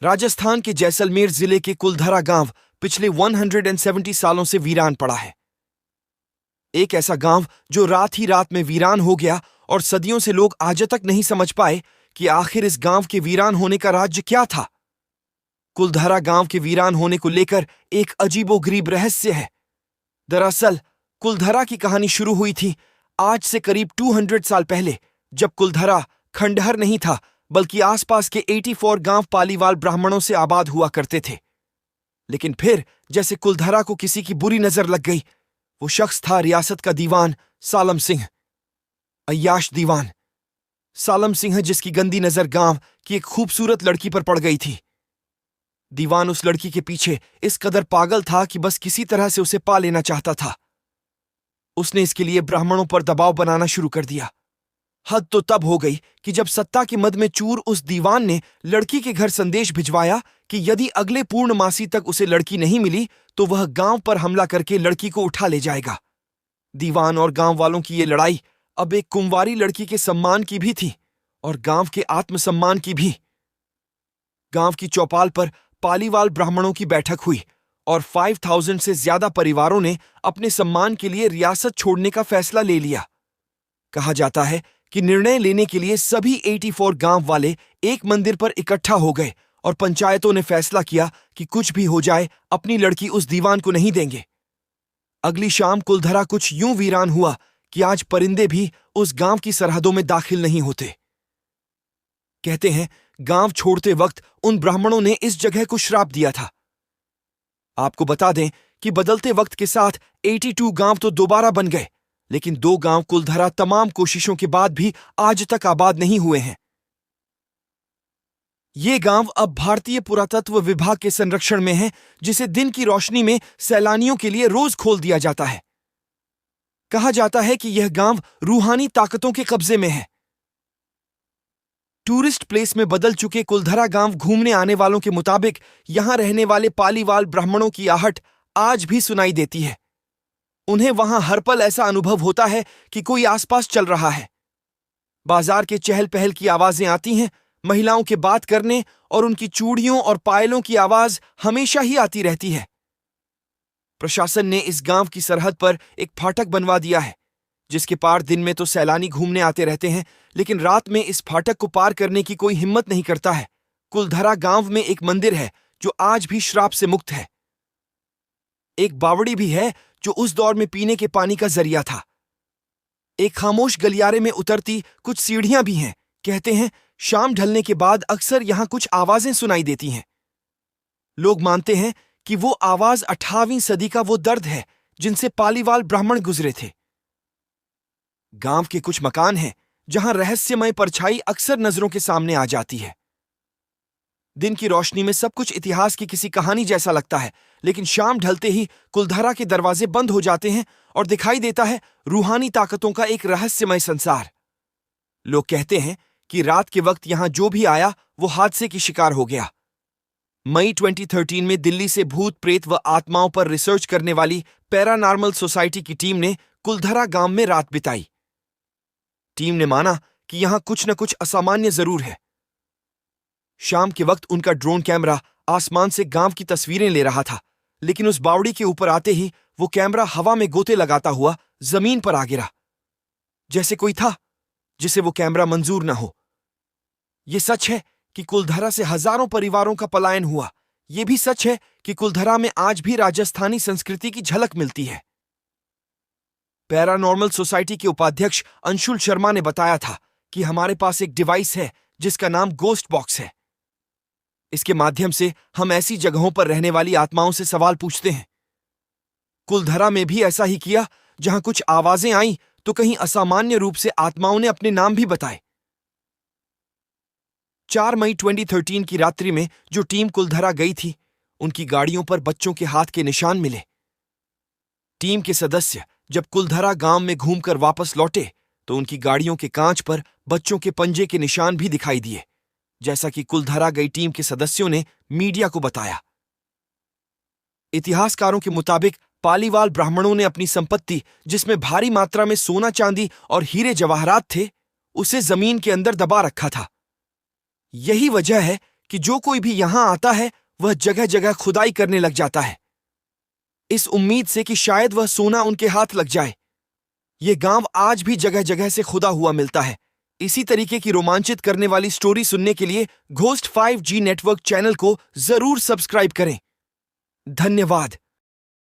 राजस्थान के जैसलमेर जिले के कुलधरा गांव पिछले 170 सालों से वीरान पड़ा है। एक ऐसा गांव जो रात ही रात में वीरान हो गया और सदियों से लोग आज तक नहीं समझ पाए कि आखिर इस गांव के वीरान होने का राज्य क्या था। कुलधरा गांव के वीरान होने को लेकर एक अजीबोगरीब रहस्य है। दरअसल कुलधरा की कहानी शुरू हुई थी आज से करीब 200 साल पहले, जब कुलधरा खंडहर नहीं था बल्कि आसपास के 84 गांव पालीवाल ब्राह्मणों से आबाद हुआ करते थे। लेकिन फिर जैसे कुलधरा को किसी की बुरी नजर लग गई। वो शख्स था रियासत का दीवान सालम सिंह, अय्याश दीवान सालम सिंह, जिसकी गंदी नजर गांव की एक खूबसूरत लड़की पर पड़ गई थी। दीवान उस लड़की के पीछे इस कदर पागल था कि बस किसी तरह से उसे पा लेना चाहता था। उसने इसके लिए ब्राह्मणों पर दबाव बनाना शुरू कर दिया। हद तो तब हो गई कि जब सत्ता के मद में चूर उस दीवान ने लड़की के घर संदेश भिजवाया कि यदि अगले पूर्णमासी तक उसे लड़की नहीं मिली तो वह गांव पर हमला करके लड़की को उठा ले जाएगा। दीवान और गांव वालों की ये लड़ाई अब एक कुंवारी लड़की के सम्मान की भी थी और गांव के आत्मसम्मान की भी। गांव की चौपाल पर पालीवाल ब्राह्मणों की बैठक हुई और 5000 से ज्यादा परिवारों ने अपने सम्मान के लिए रियासत छोड़ने का फैसला ले लिया। कहा जाता है कि निर्णय लेने के लिए सभी 84 गांव वाले एक मंदिर पर इकट्ठा हो गए और पंचायतों ने फैसला किया कि कुछ भी हो जाए अपनी लड़की उस दीवान को नहीं देंगे। अगली शाम कुलधरा कुछ यूं वीरान हुआ कि आज परिंदे भी उस गांव की सरहदों में दाखिल नहीं होते। कहते हैं गांव छोड़ते वक्त उन ब्राह्मणों ने इस जगह को श्राप दिया था। आपको बता दें कि बदलते वक्त के साथ 82 गांव तो दोबारा बन गए, लेकिन 2 गांव कुलधरा तमाम कोशिशों के बाद भी आज तक आबाद नहीं हुए हैं। ये गांव अब भारतीय पुरातत्व विभाग के संरक्षण में है, जिसे दिन की रोशनी में सैलानियों के लिए रोज खोल दिया जाता है। कहा जाता है कि यह गांव रूहानी ताकतों के कब्जे में है। टूरिस्ट प्लेस में बदल चुके कुलधरा गांव घूमने आने वालों के मुताबिक यहां रहने वाले पालीवाल ब्राह्मणों की आहट आज भी सुनाई देती है। उन्हें वहां हर पल ऐसा अनुभव होता है कि कोई आसपास चल रहा है। बाजार के चहल पहल की आवाजें आती हैं, महिलाओं के बात करने और उनकी चूड़ियों और पायलों की आवाज हमेशा ही आती रहती है। प्रशासन ने इस गांव की सरहद पर एक फाटक बनवा दिया है, जिसके पार दिन में तो सैलानी घूमने आते रहते हैं, लेकिन रात में इस फाटक को पार करने की कोई हिम्मत नहीं करता है। कुलधरा गांव में एक मंदिर है जो आज भी श्राप से मुक्त है। एक बावड़ी भी है जो उस दौर में पीने के पानी का जरिया था। एक खामोश गलियारे में उतरती कुछ सीढ़ियां भी हैं। कहते हैं शाम ढलने के बाद अक्सर यहां कुछ आवाजें सुनाई देती हैं। लोग मानते हैं कि वो आवाज 18वीं सदी का वो दर्द है जिनसे पालीवाल ब्राह्मण गुजरे थे। गांव के कुछ मकान हैं जहां रहस्यमय परछाई अक्सर नजरों के सामने आ जाती है। दिन की रोशनी में सब कुछ इतिहास की किसी कहानी जैसा लगता है, लेकिन शाम ढलते ही कुलधरा के दरवाजे बंद हो जाते हैं और दिखाई देता है रूहानी ताकतों का एक रहस्यमय संसार। लोग कहते हैं कि रात के वक्त यहां जो भी आया वो हादसे की शिकार हो गया। मई 2013 में दिल्ली से भूत प्रेत व आत्माओं पर रिसर्च करने वाली पैरानॉर्मल सोसाइटी की टीम ने कुलधरा गांव में रात बिताई। टीम ने माना कि यहां कुछ न कुछ असामान्य जरूर है। शाम के वक्त उनका ड्रोन कैमरा आसमान से गांव की तस्वीरें ले रहा था, लेकिन उस बावड़ी के ऊपर आते ही वो कैमरा हवा में गोते लगाता हुआ जमीन पर आ गिरा, जैसे कोई था जिसे वो कैमरा मंजूर न हो। ये सच है कि कुलधरा से हजारों परिवारों का पलायन हुआ। ये भी सच है कि कुलधरा में आज भी राजस्थानी संस्कृति की झलक मिलती है। पैरानॉर्मल सोसाइटी के उपाध्यक्ष अंशुल शर्मा ने बताया था कि हमारे पास एक डिवाइस है जिसका नाम गोस्ट बॉक्स है। इसके माध्यम से हम ऐसी जगहों पर रहने वाली आत्माओं से सवाल पूछते हैं। कुलधरा में भी ऐसा ही किया। जहां कुछ आवाजें आई तो कहीं असामान्य रूप से आत्माओं ने अपने नाम भी बताए। 4 मई 2013 की रात्रि में जो टीम कुलधरा गई थी, उनकी गाड़ियों पर बच्चों के हाथ के निशान मिले। टीम के सदस्य जब कुलधरा गांव में घूमकर वापस लौटे तो उनकी गाड़ियों के कांच पर बच्चों के पंजे के निशान भी दिखाई दिए, जैसा कि कुलधरा गई टीम के सदस्यों ने मीडिया को बताया। इतिहासकारों के मुताबिक पालीवाल ब्राह्मणों ने अपनी संपत्ति, जिसमें भारी मात्रा में सोना चांदी और हीरे जवाहरात थे, उसे जमीन के अंदर दबा रखा था। यही वजह है कि जो कोई भी यहां आता है वह जगह जगह खुदाई करने लग जाता है, इस उम्मीद से कि शायद वह सोना उनके हाथ लग जाए। ये गांव आज भी जगह जगह से खुदा हुआ मिलता है। इसी तरीके की रोमांचित करने वाली स्टोरी सुनने के लिए घोस्ट 5G नेटवर्क चैनल को जरूर सब्सक्राइब करें। धन्यवाद।